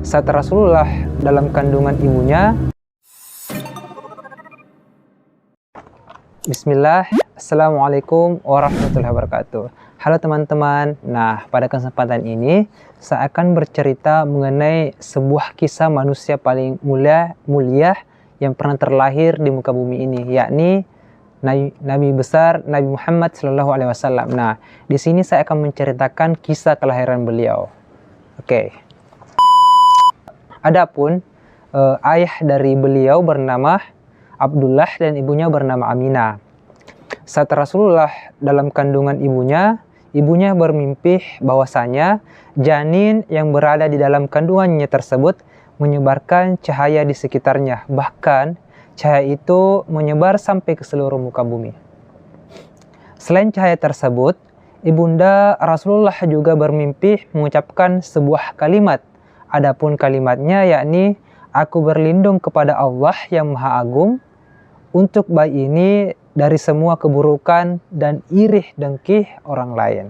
saat Rasulullah dalam kandungan ibunya. Bismillah, Assalamualaikum warahmatullahi wabarakatuh. Halo teman-teman, nah pada kesempatan ini saya akan bercerita mengenai sebuah kisah manusia paling mulia yang pernah terlahir di muka bumi ini, yakni Nabi besar Nabi Muhammad SAW. Nah, di sini saya akan menceritakan kisah kelahiran beliau. Oke. Adapun ayah dari beliau bernama Abdullah dan ibunya bernama Aminah. Saat Rasulullah dalam kandungan ibunya bermimpi bahwasanya janin yang berada di dalam kandungannya tersebut menyebarkan cahaya di sekitarnya. Bahkan cahaya itu menyebar sampai ke seluruh muka bumi. Selain cahaya tersebut, ibunda Rasulullah juga bermimpi mengucapkan sebuah kalimat. Adapun kalimatnya yakni, "Aku berlindung kepada Allah yang Maha Agung untuk bayi ini dari semua keburukan dan irih dengki orang lain."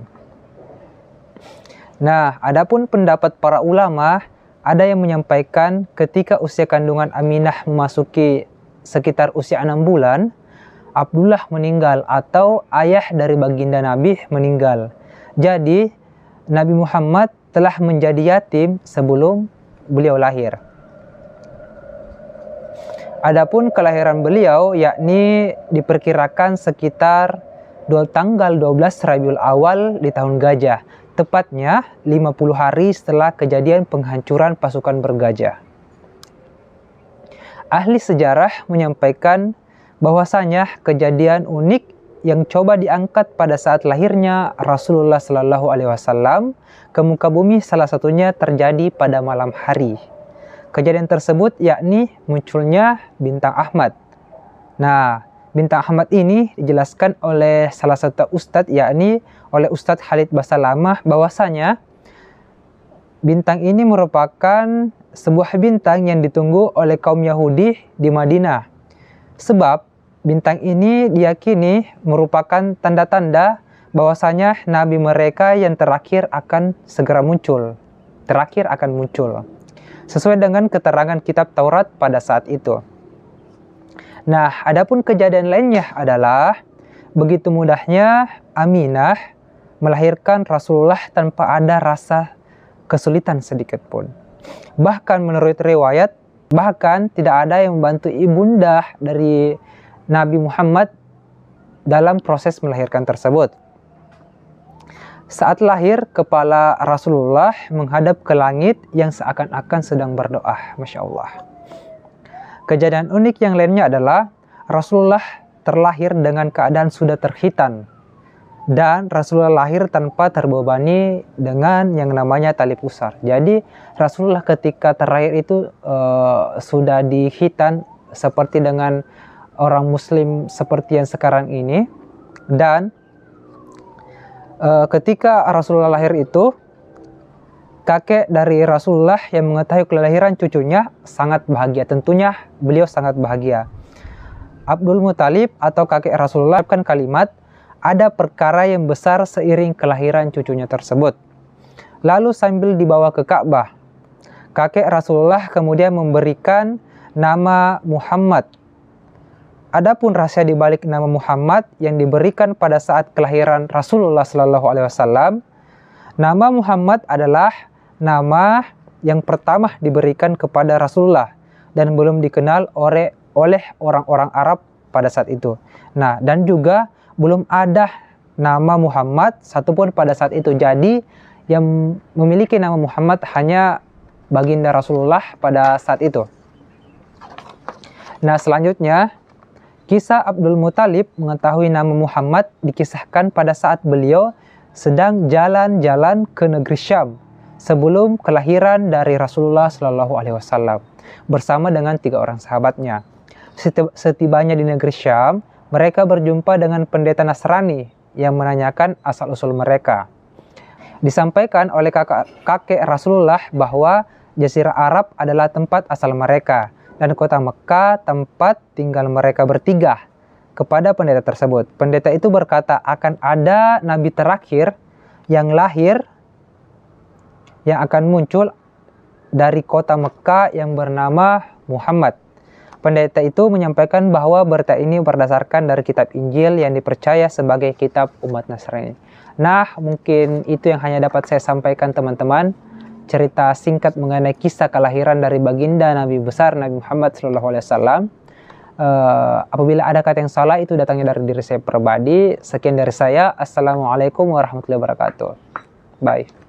Nah, adapun pendapat para ulama, ada yang menyampaikan ketika usia kandungan Aminah memasuki sekitar usia 6 bulan, Abdullah meninggal atau ayah dari baginda Nabi meninggal. Jadi, Nabi Muhammad telah menjadi yatim sebelum beliau lahir. Adapun kelahiran beliau yakni diperkirakan sekitar tanggal 12 Rabiul Awal di tahun Gajah, tepatnya 50 hari setelah kejadian penghancuran pasukan bergajah. Ahli sejarah menyampaikan bahwasanya kejadian unik yang coba diangkat pada saat lahirnya Rasulullah SAW ke muka bumi salah satunya terjadi pada malam hari. Kejadian tersebut yakni munculnya bintang Ahmad. Nah, bintang Ahmad ini dijelaskan oleh salah satu ustadz, yakni oleh Ustadz Khalid Basalamah, bahwasanya bintang ini merupakan sebuah bintang yang ditunggu oleh kaum Yahudi di Madinah. Sebab bintang ini diyakini merupakan tanda-tanda bahwasanya nabi mereka yang terakhir akan segera muncul. Sesuai dengan keterangan kitab Taurat pada saat itu. Nah, adapun kejadian lainnya adalah begitu mudahnya Aminah melahirkan Rasulullah tanpa ada rasa kesulitan sedikit pun. Bahkan menurut riwayat, bahkan tidak ada yang membantu ibunda dari Nabi Muhammad dalam proses melahirkan tersebut. Saat lahir, kepala Rasulullah menghadap ke langit yang seakan-akan sedang berdoa. Masya Allah. Kejadian unik yang lainnya adalah Rasulullah terlahir dengan keadaan sudah terkhitan. Dan Rasulullah lahir tanpa terbebani dengan yang namanya tali pusar. Jadi Rasulullah ketika terlahir itu sudah dikhitan seperti dengan orang muslim seperti yang sekarang ini. Dan ketika Rasulullah lahir itu, kakek dari Rasulullah yang mengetahui kelahiran cucunya sangat bahagia. Tentunya beliau sangat bahagia. Abdul Muthalib atau kakek Rasulullah kan kalimat, "Ada perkara yang besar seiring kelahiran cucunya tersebut." Lalu sambil dibawa ke Ka'bah, kakek Rasulullah kemudian memberikan nama Muhammad. Adapun rahasia di balik nama Muhammad yang diberikan pada saat kelahiran Rasulullah SAW, nama Muhammad adalah nama yang pertama diberikan kepada Rasulullah dan belum dikenal oleh orang-orang Arab pada saat itu. Nah, dan juga belum ada nama Muhammad satupun pada saat itu. Jadi yang memiliki nama Muhammad hanya baginda Rasulullah pada saat itu. Nah, selanjutnya kisah Abdul Muthalib mengetahui nama Muhammad dikisahkan pada saat beliau sedang jalan-jalan ke negeri Syam sebelum kelahiran dari Rasulullah SAW bersama dengan 3 orang sahabatnya. Setibanya di negeri Syam, mereka berjumpa dengan pendeta Nasrani yang menanyakan asal-usul mereka. Disampaikan oleh kakek Rasulullah bahwa Jazirah Arab adalah tempat asal mereka dan kota Mekah tempat tinggal mereka bertiga. Kepada pendeta tersebut, pendeta itu berkata akan ada nabi terakhir yang lahir yang akan muncul dari kota Mekah yang bernama Muhammad. Pendeta itu menyampaikan bahwa berita ini berdasarkan dari kitab Injil yang dipercaya sebagai kitab umat Nasrani. Nah, mungkin itu yang hanya dapat saya sampaikan teman-teman. Cerita singkat mengenai kisah kelahiran dari baginda Nabi besar Nabi Muhammad SAW. Apabila ada kata yang salah, itu datangnya dari diri saya pribadi. Sekian dari saya. Assalamualaikum warahmatullahi wabarakatuh. Bye.